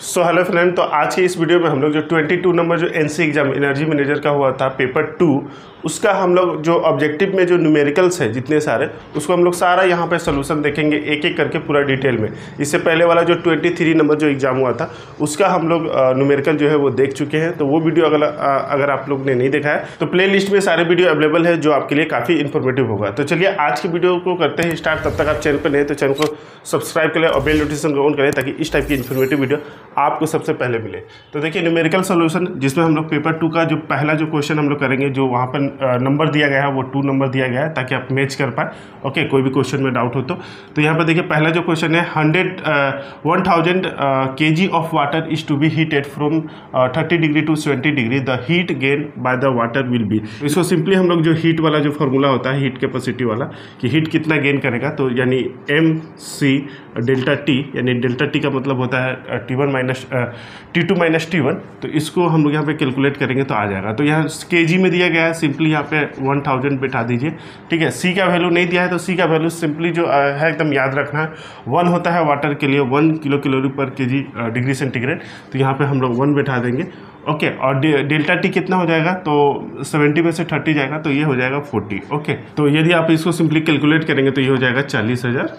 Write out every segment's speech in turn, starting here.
So hello friend, तो आज की इस वीडियो में हम लोग जो 22 नंबर जो एनसी एग्जाम एनर्जी मैनेजर का हुआ था पेपर 2, उसका हम लोग जो ऑब्जेक्टिव में जो न्यूमेरिकल्स है जितने सारे, उसको हम लोग सारा यहाँ पे सोल्यूशन देखेंगे एक एक करके पूरा डिटेल में। इससे पहले वाला जो 23 नंबर जो एग्ज़ाम हुआ था उसका हम लोग न्यूमेरिकल जो है वो देख चुके हैं। तो वो वीडियो अगर आप लोग ने नहीं देखा है तो प्ले लिस्ट में सारे वीडियो अवेलेबल है जो आपके लिए काफ़ी इन्फॉर्मेटिव होगा। तो चलिए आज की वीडियो को करते हैं स्टार्ट। तब तक आप चैनल पर नए तो चैनल को सब्सक्राइब करें और बेल नोटिफिकेशन को ऑन करें ताकि इस टाइप की इन्फॉर्मेटिव वीडियो आपको सबसे पहले मिले। तो देखिए न्यूमेरिकल सॉल्यूशन जिसमें हम लोग पेपर 2 का जो पहला जो क्वेश्चन हम लोग करेंगे, जो वहाँ पर नंबर दिया गया है वो 2 नंबर दिया गया है ताकि आप मैच कर पाए। ओके, कोई भी क्वेश्चन में डाउट हो तो यहाँ पर देखिए पहला जो क्वेश्चन है 1000 kg of water is to be heated from 30 degree to 20 degree, the heat gain by the water will be. इसको सिंपली हम लोग जो हीट वाला जो फॉर्मूला होता है हीट कैपेसिटी वाला कि हीट कितना गेन करेगा, तो यानी MC डेल्टा टी, यानी डेल्टा टी का मतलब होता है T2 माइनस T1। तो इसको हम लोग यहाँ पे कैलकुलेट करेंगे तो आ जाएगा। तो यहाँ केजी में दिया गया है, सिंपली यहाँ पे 1000 बैठा दीजिए। ठीक है, सी का वैल्यू नहीं दिया है तो सी का वैल्यू सिंपली जो है एकदम याद रखना है 1 होता है वाटर के लिए 1 किलो पर केजी डिग्री सेंटीग्रेड। तो यहाँ पे हम लोग 1 बैठा देंगे। ओके, और डेल्टा टी कितना हो जाएगा, तो 70 में से 30 जाएगा तो ये हो जाएगा 40। ओके, तो यदि आप इसको सिंपली कैलकुलेट करेंगे तो ये हो जाएगा 40,000।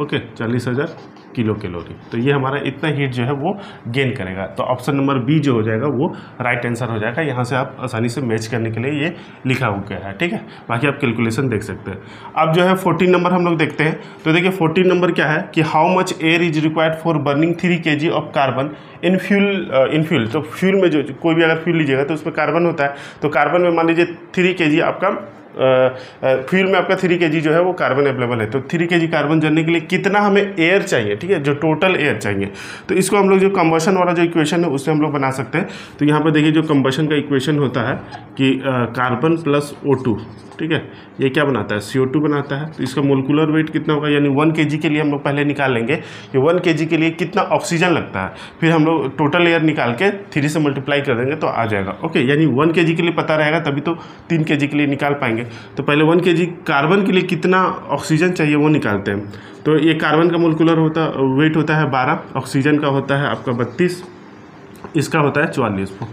Okay, 40,000 kilo calorie. तो ये हमारा इतना हीट जो है वो गेन करेगा। तो ऑप्शन नंबर बी जो हो जाएगा वो राइट आंसर हो जाएगा। यहाँ से आप आसानी से मैच करने के लिए ये लिखा हुआ गया है। ठीक है, बाकी आप कैलकुलेशन देख सकते हैं। अब जो है 14 नंबर हम लोग देखते हैं। तो देखिए 14 नंबर क्या है कि how much air is required for burning 3 kg of carbon in fuel. तो फ्यूल में जो कोई भी अगर फ्यूल लीजिएगा तो उसमें कार्बन होता है। तो कार्बन में मान लीजिए 3 kg आपका फ्यूल में आपका 3 kg जो है वो कार्बन अवेलेबल है। तो 3 kg कार्बन जलने के लिए कितना हमें एयर चाहिए, ठीक है, जो टोटल एयर चाहिए। तो इसको हम लोग जो कंबशन वाला जो इक्वेशन है उससे हम लोग बना सकते हैं। तो यहाँ पे देखिए जो कंबशन का इक्वेशन होता है कि कार्बन प्लस O2, ठीक है, ये क्या बनाता है, CO2 बनाता है। तो इसका मोलिकुलर वेट कितना होगा, यानी 1 kg के लिए हम लोग पहले निकाल लेंगे कि 1 kg के लिए कितना ऑक्सीजन लगता है, फिर हम लोग टोटल एयर निकाल के 3 से मल्टीप्लाई कर देंगे तो आ जाएगा। ओके, यानी 1 kg के लिए पता रहेगा तभी तो 3 kg के लिए निकाल पाएंगे। तो पहले 1 kg कार्बन के लिए कितना ऑक्सीजन चाहिए वो निकालते हैं। तो ये कार्बन का मोलिकुलर वेट होता है 12, ऑक्सीजन का होता है आपका 32, इसका होता है 44।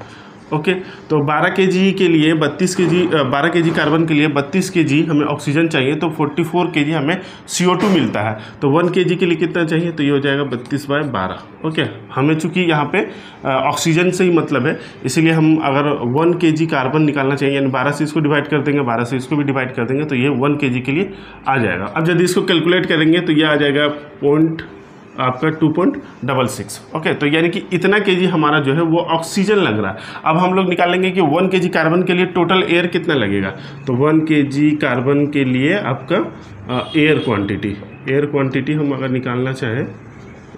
ओके, तो 12 kg के लिए 12 kg कार्बन के लिए 32 kg हमें ऑक्सीजन चाहिए, तो 44 kg हमें CO2 मिलता है। तो 1 kg के लिए कितना चाहिए, तो ये हो जाएगा 32/12। ओके, हमें चूंकि यहाँ पे ऑक्सीजन से ही मतलब है, इसीलिए हम अगर 1 kg कार्बन निकालना चाहिए यानी 12 से इसको डिवाइड कर देंगे, 12 से इसको भी डिवाइड कर देंगे तो ये 1 kg के लिए आ जाएगा। अब यदि इसको कैलकुलेट करेंगे तो ये आ जाएगा आपका 2.66। ओके, तो यानी कि इतना केजी हमारा जो है वो ऑक्सीजन लग रहा है। अब हम लोग निकालेंगे कि 1 kg कार्बन के लिए टोटल एयर कितना लगेगा। तो 1 kg कार्बन के लिए आपका एयर क्वांटिटी हम अगर निकालना चाहें,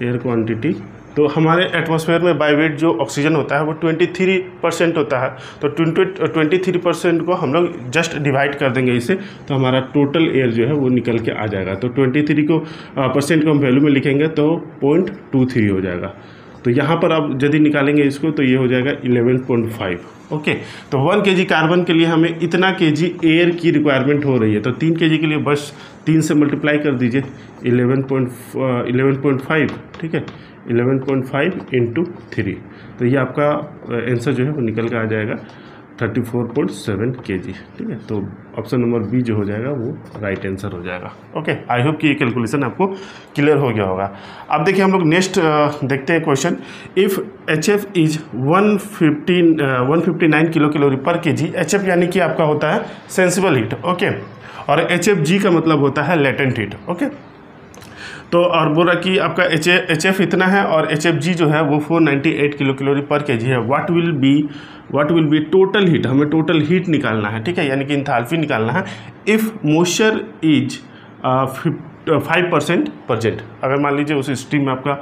एयर क्वांटिटी, तो हमारे एटमॉस्फेयर में बाय वेट जो ऑक्सीजन होता है वो 23% होता है। तो 23% को हम लोग जस्ट डिवाइड कर देंगे इससे, तो हमारा टोटल एयर जो है वो निकल के आ जाएगा। तो 23 को परसेंट को हम वैल्यू में लिखेंगे तो 0.23 हो जाएगा। तो यहाँ पर आप यदि निकालेंगे इसको तो ये हो जाएगा 11.5। ओके, तो 1 kg कार्बन के लिए हमें इतना kg एयर की रिक्वायरमेंट हो रही है। तो 3 kg के लिए बस 3 से मल्टीप्लाई कर दीजिए 11.5, ठीक है, 11.5 × 3। तो ये आपका आंसर जो है वो निकल कर आ जाएगा 34.7 kg। ठीक है, तो ऑप्शन नंबर बी जो हो जाएगा वो राइट आंसर हो जाएगा। ओके, आई होप कि ये कैलकुलेशन आपको क्लियर हो गया होगा। अब देखिए हम लोग नेक्स्ट देखते हैं question. If HF is 159 kilo calorie पर kg। HF यानी कि आपका होता है सेंसिबल हीट। ओके, और HFG का मतलब होता है लेटेंट हीट। ओके, तो और बोला कि आपका HF इतना है और HFG जो है वो 498 किलो कैलोरी पर kg है। What will be total heat, हमें टोटल हीट निकालना है। ठीक है, यानी कि इंथैल्पी निकालना है। इफ़ मॉइस्चर इज 5% प्रेजेंट, अगर मान लीजिए उस स्ट्रीम में आपका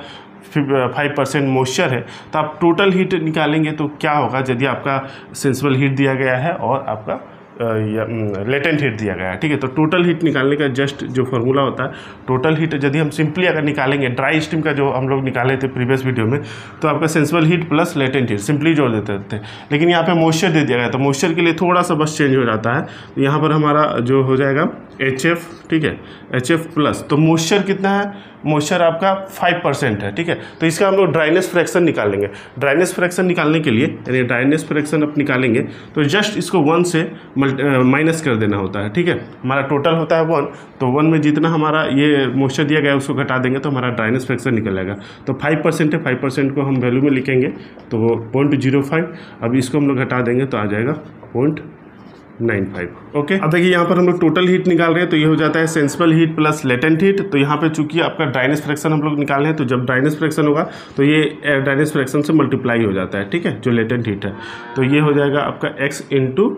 5% मॉइस्चर है तो आप टोटल हीट निकालेंगे तो क्या होगा यदि आपका सेंसिबल हीट दिया गया है और आपका लेटेंट हीट दिया गया है। ठीक है, तो टोटल हीट निकालने का जस्ट जो फॉर्मूला होता है, टोटल हीट यदि हम सिंपली अगर निकालेंगे ड्राई स्टीम का जो हम लोग निकाले थे प्रीवियस वीडियो में, तो आपका sensible heat plus latent heat simply जोड़ देते थे। लेकिन यहाँ पे मॉइस्चर दे दिया गया तो मॉइस्चर के लिए थोड़ा सा बस चेंज हो जाता है। तो यहाँ पर हमारा जो हो जाएगा HF, ठीक है, HF प्लस, तो मॉइस्चर कितना है मॉइस्चर आपका 5% है, ठीक है। तो इसका हम लोग ड्राइनेस फ्रैक्शन निकालेंगे। ड्राइनेस फ्रैक्शन निकालने के लिए यानी ड्राइनेस फ्रैक्शन आप निकालेंगे तो जस्ट इसको 1 से माइनस कर देना होता है, ठीक है। हमारा टोटल होता है 1, तो 1 में जितना हमारा ये मॉइस्चर दिया गया है उसको घटा देंगे तो हमारा ड्राइनेस फ्रैक्शन निकल जाएगा। तो 5% है, 5% को हम वैल्यू में लिखेंगे तो 0.05। अब इसको हम लोग घटा देंगे तो आ जाएगा 0.95। ओके, अब देखिए यहाँ पर हम लोग टोटल हीट निकाल रहे हैं तो ये हो जाता है sensible heat plus latent heat. तो यहाँ पे चूंकि आपका ड्राइनेस फ्रैक्शन हम लोग निकाल रहे हैं तो जब ड्राइनेस फ्रैक्शन होगा तो ये ड्राइनेस फ्रैक्शन से मल्टीप्लाई हो जाता है, ठीक है, जो लेटेंट हीट है। तो ये हो जाएगा आपका x इंटू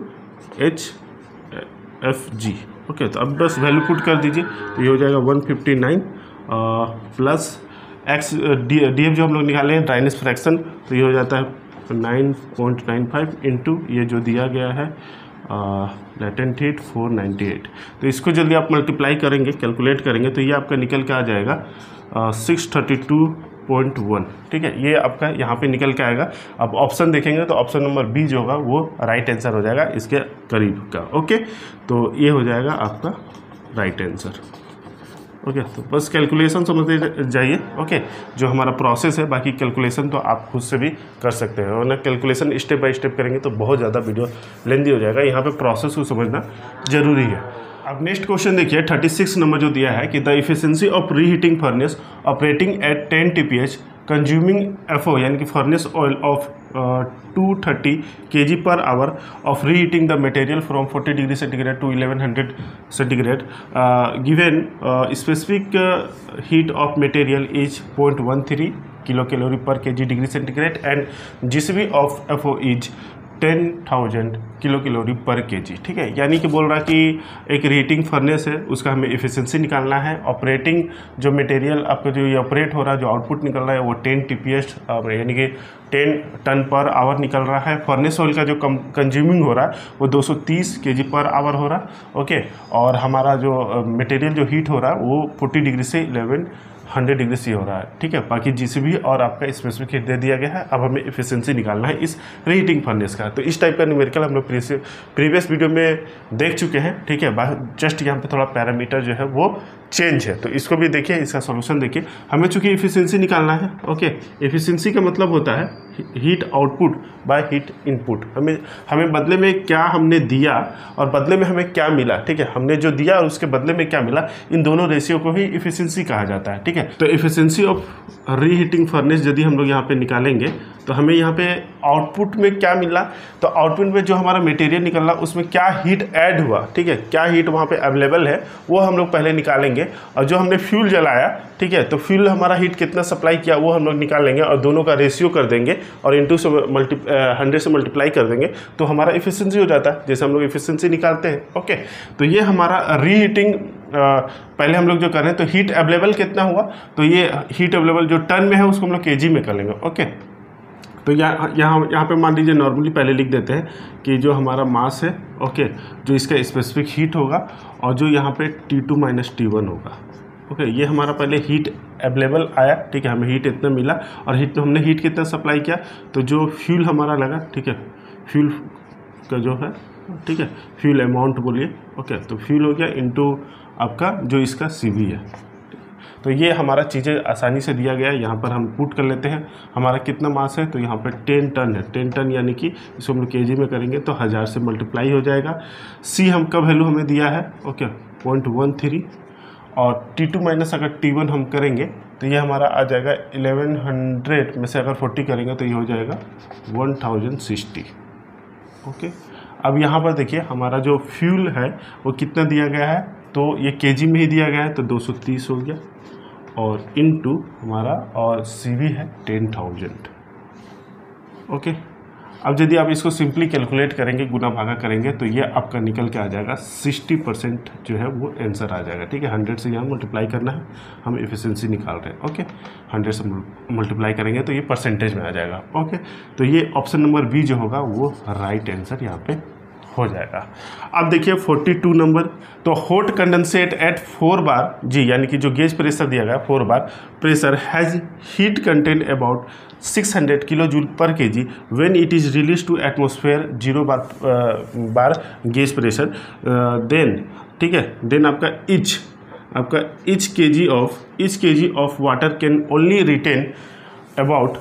HFG। ओके, तो अब बस वैल्यू पुट कर दीजिए तो ये हो जाएगा 159 प्लस x DF जो हम लोग निकाले हैं ड्राइनेस फ्रैक्शन, तो ये हो जाता है 9.95 इंटू ये जो दिया गया है लेटेंट हीट 498। तो इसको जल्दी आप मल्टीप्लाई करेंगे, कैलकुलेट करेंगे तो ये आपका निकल के आ जाएगा 632.1, ठीक है। ये आपका यहाँ पे निकल के आएगा। अब ऑप्शन देखेंगे तो ऑप्शन नंबर बी जो होगा वो राइट आंसर हो जाएगा इसके करीब का। ओके, तो ये हो जाएगा आपका राइट आंसर। ओके, तो बस कैलकुलेशन समझते जाइए। ओके, जो हमारा प्रोसेस है, बाकी कैलकुलेशन तो आप खुद से भी कर सकते हैं, और ना कैलकुलेशन स्टेप बाय स्टेप करेंगे तो बहुत ज़्यादा वीडियो लेंदी हो जाएगा। यहाँ पे प्रोसेस को समझना जरूरी है। अब नेक्स्ट क्वेश्चन देखिए 36 नंबर जो दिया है कि the efficiency of reheating furnace operating eight 10 TPH consuming FO यानी कि furnace oil of 230 kg per hour of reheating the material from 40 degree centigrade to 1100 centigrade given specific heat of material is 0.13 kilocalorie per kg degree centigrade and GCV of FO is 10,000 kilo calorie पर KG, ठीक है। यानी कि बोल रहा कि एक reheating furnace है उसका हमें एफिशिएंसी निकालना है। ऑपरेटिंग जो मटेरियल आपका जो ये ऑपरेट हो रहा है, जो आउटपुट निकल रहा है वो 10 TPH यानी कि 10 टन पर आवर निकल रहा है। फर्नेस ऑयल का जो कंज्यूमिंग हो रहा है वो 230 kg पर आवर हो रहा है। ओके, और हमारा जो मटेरियल जो हीट हो रहा है वो 40 डिग्री से 1100 डिग्री से हो रहा है, ठीक है। बाकी जीसीबी और आपका स्पेसिफिक हीट दे दिया गया है। अब हमें एफिशिएंसी निकालना है इस रीहीटिंग फर्नेस का। तो इस टाइप का न्यूमेरिकल हम लोग प्रीवियस वीडियो में देख चुके हैं, ठीक है। जस्ट यहाँ पे थोड़ा पैरामीटर जो है वो चेंज है, तो इसको भी देखिए, इसका सॉल्यूशन देखिए। हमें चूंकि एफिशिएंसी निकालना है, ओके, एफिशिएंसी का मतलब होता है heat output by heat input. हमें बदले में क्या हमने दिया और बदले में हमें क्या मिला, ठीक है। हमने जो दिया और उसके बदले में क्या मिला, इन दोनों रेशियो को ही एफिशिएंसी कहा जाता है, ठीक है। तो एफिशिएंसी ऑफ रीहीटिंग फर्नेस यदि हम लोग यहाँ पे निकालेंगे तो हमें यहाँ पे आउटपुट में क्या मिला, तो आउटपुट में जो हमारा मटेरियल निकला उसमें क्या हीट ऐड हुआ, ठीक है, क्या हीट वहाँ पे अवेलेबल है वो हम लोग पहले निकालेंगे। और जो हमने फ्यूल जलाया, ठीक है, तो फ्यूल हमारा हीट कितना सप्लाई किया वो हम लोग निकाल लेंगे और दोनों का रेशियो कर देंगे और इंटू से 100 से मल्टीप्लाई कर देंगे तो हमारा एफिशिएंसी हो जाता है, जैसे हम लोग एफिशिएंसी निकालते हैं। ओके, तो ये हमारा रीहीटिंग पहले हम लोग जो कर रहे हैं, तो हीट अवेलेबल कितना हुआ, तो ये हीट अवेलेबल जो टन में है उसको हम लोग केजी में कर लेंगे। ओके, तो यहाँ पे मान लीजिए नॉर्मली पहले लिख देते हैं कि जो हमारा मास है, ओके, जो इसका स्पेसिफिक हीट होगा और जो यहाँ पे T2 माइनस T1 होगा। ओके, ये हमारा पहले हीट अवेलेबल आया, ठीक है, हमें हीट इतना मिला और हमने हीट कितना सप्लाई किया, तो जो फ्यूल हमारा लगा, ठीक है, फ्यूल का जो है, ठीक है, फ्यूल अमाउंट बोलिए। ओके, तो फ्यूल हो गया इनटू आपका जो इसका CV है। तो ये हमारा चीज़ें आसानी से दिया गया है, यहाँ पर हम पुट कर लेते हैं। हमारा कितना मास है, तो यहाँ पर 10 टन है। 10 टन यानी कि इसको हम लोग केजी में करेंगे तो 1000 से मल्टीप्लाई हो जाएगा। C हम का वैल्यू हमें दिया है, ओके, 0.13 और T2 माइनस अगर T1 हम करेंगे तो ये हमारा आ जाएगा 1100 में से अगर 40 करेंगे तो ये हो जाएगा 1060। ओके, अब यहाँ पर देखिए हमारा जो फ्यूल है वो कितना दिया गया है, तो ये केजी में ही दिया गया है तो 230 हो गया और इनटू हमारा और CV है 10,000। ओके, अब यदि आप इसको सिंपली कैलकुलेट करेंगे, गुना भागा करेंगे तो ये आपका निकल के आ जाएगा 60% जो है वो आंसर आ जाएगा, ठीक है। 100 से यहाँ मल्टीप्लाई करना है, हम एफिशिएंसी निकाल रहे हैं। ओके, 100 से मल्टीप्लाई करेंगे तो ये परसेंटेज में आ जाएगा। ओके, तो ये ऑप्शन नंबर बी जो होगा वो राइट आंसर यहाँ पे हो जाएगा। अब देखिए 42 नंबर, तो हॉट कंडेंसेट एट 4 बार जी, यानी कि जो गेज प्रेशर दिया गया 4 bar pressure has heat content about 600 kilo joule per kg when it is release to atmosphere 0 bar gauge pressure then, ठीक है, देन आपका इच आपका each kg of water can only retain about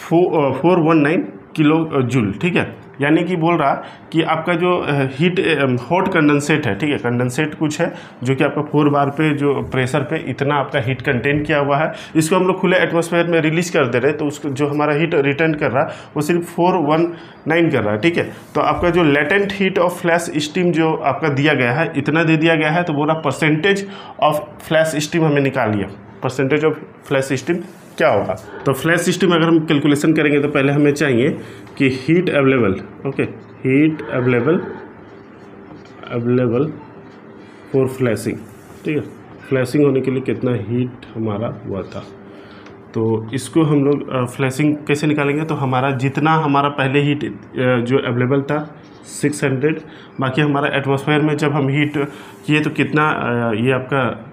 419 kilo joule, ठीक है। यानी कि बोल रहा कि आपका जो हीट हॉट कंडेंसेट है, ठीक है, कंडेंसेट कुछ है जो कि आपका 4 बार पे जो प्रेशर पे इतना आपका हीट कंटेन किया हुआ है, इसको हम लोग खुले एटमॉस्फेयर में रिलीज कर दे रहे हैं, तो उसको जो हमारा हीट रिटर्न कर रहा है वो सिर्फ 419 कर रहा है, ठीक है। तो आपका जो latent heat of flash steam जो आपका दिया गया है, इतना दे दिया गया है, तो बोला परसेंटेज ऑफ फ्लैश स्टीम हमें निकालिए। परसेंटेज ऑफ फ्लैश स्टीम क्या होगा? तो फ्लैश सिस्टम अगर हम कैलकुलेशन करेंगे तो पहले हमें चाहिए कि heat available, okay, heat available for flashing, ठीक है, फ्लैशिंग होने के लिए कितना हीट हमारा हुआ था। तो इसको हम लोग फ्लैशिंग कैसे निकालेंगे? तो हमारा जितना हमारा पहले हीट जो अवेलेबल था 600, बाकी हमारा एटमॉस्फेयर में जब हम हीट किए तो कितना ये आपका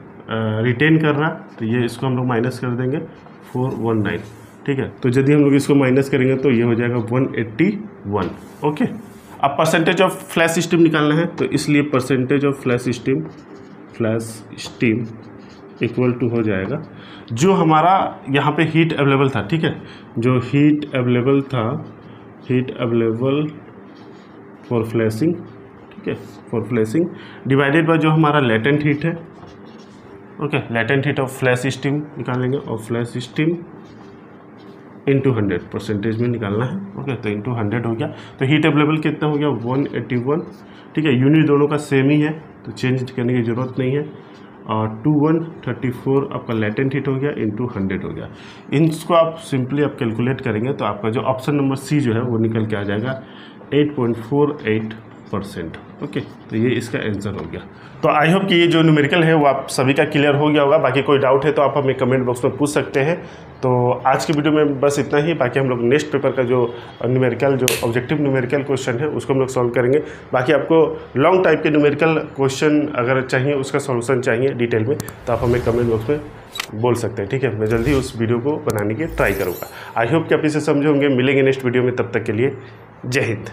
रिटेन कर रहा, तो ये इसको हम लोग माइनस कर देंगे 419, ठीक है। तो यदि हम लोग इसको माइनस करेंगे तो ये हो जाएगा 181, ओके। अब परसेंटेज ऑफ फ्लैश स्टीम निकालना है, तो इसलिए percentage of flash steam equal to हो जाएगा जो हमारा यहाँ पे हीट अवेलेबल था, ठीक है, जो हीट अवेलेबल था, हीट अवेलेबल फॉर फ्लैशिंग, ठीक है, फॉर फ्लैशिंग डिवाइडेड बाय जो हमारा लेटेंट हीट है, okay, latent heat of flash steam निकालेंगे और फ्लैश स्टीम इंटू 100 परसेंटेज में निकालना है, ओके। तो इंटू 100 हो गया, तो हीट अवेलेबल कितना हो गया 181, ठीक है। यूनिट दोनों का सेम ही है तो चेंज करने की ज़रूरत नहीं है। और 2134 आपका लेटेंट हीट हो गया इंटू 100 हो गया। इसको आप सिंपली आप कैलकुलेट करेंगे तो आपका जो ऑप्शन नंबर सी जो है वो निकल के आ जाएगा 8.48%, ओके। तो ये इसका आंसर हो गया। तो आई होप कि ये जो न्यूमेरिकल है वो आप सभी का क्लियर हो गया होगा। बाकी कोई डाउट है तो आप हमें कमेंट बॉक्स में पूछ सकते हैं। तो आज की वीडियो में बस इतना ही। बाकी हम लोग नेक्स्ट पेपर का जो न्यूमेरिकल जो ऑब्जेक्टिव न्यूमेरिकल क्वेश्चन है उसको हम लोग सॉल्व करेंगे। बाकी आपको लॉन्ग टाइप के न्यूमेरिकल क्वेश्चन अगर चाहिए, उसका सॉल्यूशन चाहिए डिटेल में, तो आप हमें कमेंट बॉक्स में बोल सकते हैं, ठीक है। मैं जल्दी उस वीडियो को बनाने की ट्राई करूँगा। आई होप कि आप इसे समझे होंगे। मिलेंगे नेक्स्ट वीडियो में, तब तक के लिए जय हिंद।